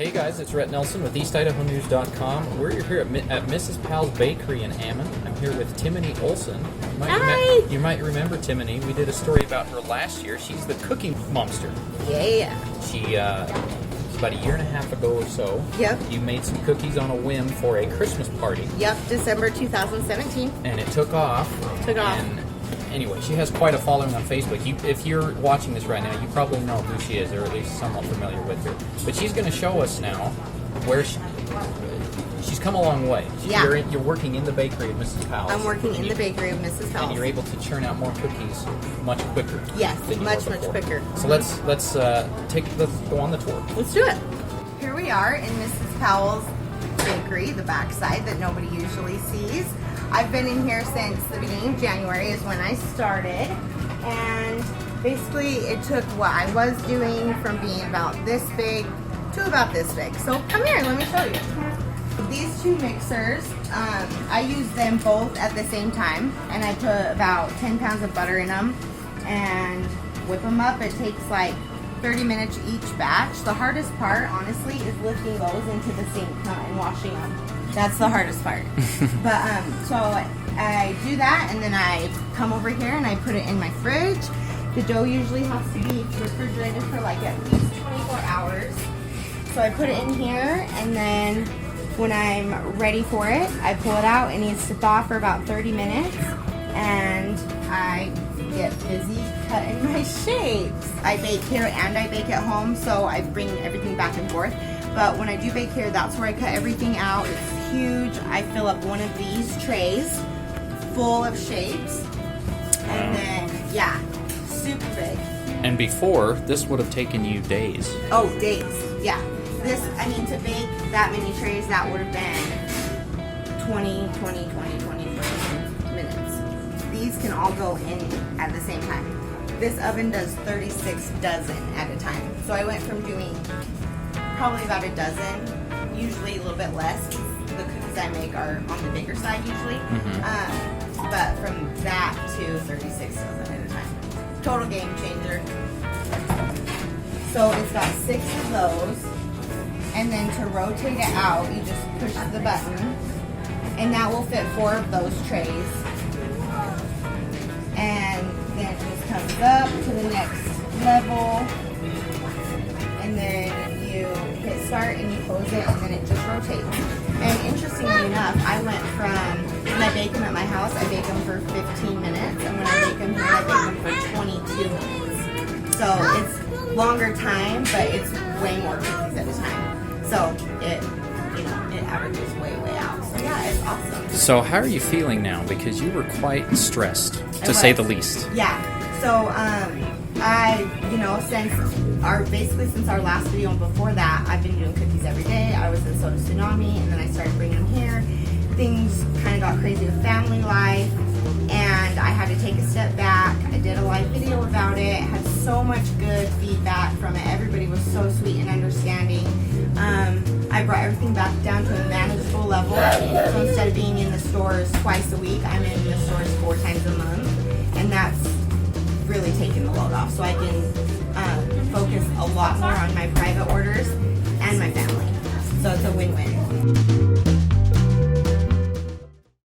Hey guys, it's Rhett Nelson with EastIdahoNews.com. We're here at Mrs. Powell's Bakery in Ammon. I'm here with Timanee Olsen. You might remember Timanee. We did a story about her last year. She's the cooking momster. Yeah. She, about a year and a half ago or so, Yep. you made some cookies on a whim for a Christmas party. Yep, December 2017. And it took off. And anyway, she has quite a following on Facebook. If you're watching this right now, you probably know who she is, or at least somewhat familiar with her. But she's going to show us now where she's come a long way. Yeah. You're working in the bakery of Mrs. Powell's. I'm working in the bakery of Mrs. Powell's. And you're able to churn out more cookies much quicker. Yes, than you much were before. quicker. So let's go on the tour. Let's do it. Here we are in Mrs. Powell's bakery, the backside that nobody usually sees. I've been in here since the beginning of January is when I started, and basically it took what I was doing from being about this big to about this big. So come here, let me show you. These two mixers, I use them both at the same time, and I put about 10 pounds of butter in them and whip them up. It takes like 30 minutes each batch. The hardest part, honestly, is lifting those into the sink and washing them. That's the hardest part. But so I do that, and then I come over here and I put it in my fridge. The dough usually has to be refrigerated for like at least 24 hours. So I put it in here, and then when I'm ready for it, I pull it out. It needs to thaw for about 30 minutes, and I get busy cutting my shapes. I bake here and I bake at home, so I bring everything back and forth. But when I do bake here, that's where I cut everything out. It's huge. I fill up one of these trays full of shapes. And then, yeah, super big. And before, this would have taken you days. Oh, days, yeah. To bake that many trays, that would have been 20 minutes. These can all go in at the same time. This oven does 36 dozen at a time. So I went from doing probably about a dozen, usually a little bit less. The cookies I make are on the bigger side usually. But from that to 36 dozen at a time. Total game changer. So it's got 6 of those. And then to rotate it out, you just push the button. And that will fit 4 of those trays. And then it just comes up to the next level. And then you hit start and you close it, and then it just rotates. And interestingly enough, I went from, when I bake them at my house, I bake them for 15 minutes, and when I bake them here, I bake them for 22 minutes. So it's longer time, but it's way more cookies at a time. So it averages way out. So yeah, it's awesome. So how are you feeling now? Because you were quite stressed, to say the least. Yeah. So since our last video and before that, I've been doing cookies every day. I was in Soda Tsunami, and then I started bringing them here. Things kind of got crazy with family life, and I had to take a step back. I did a live video about it. Had so much good feedback from it. Everybody was so sweet and understanding. I brought everything back down to a manageable level. So instead of being in the stores twice a week, I'm in the stores 4 times a month, and that's really taking the load off. So I can focus a lot more on my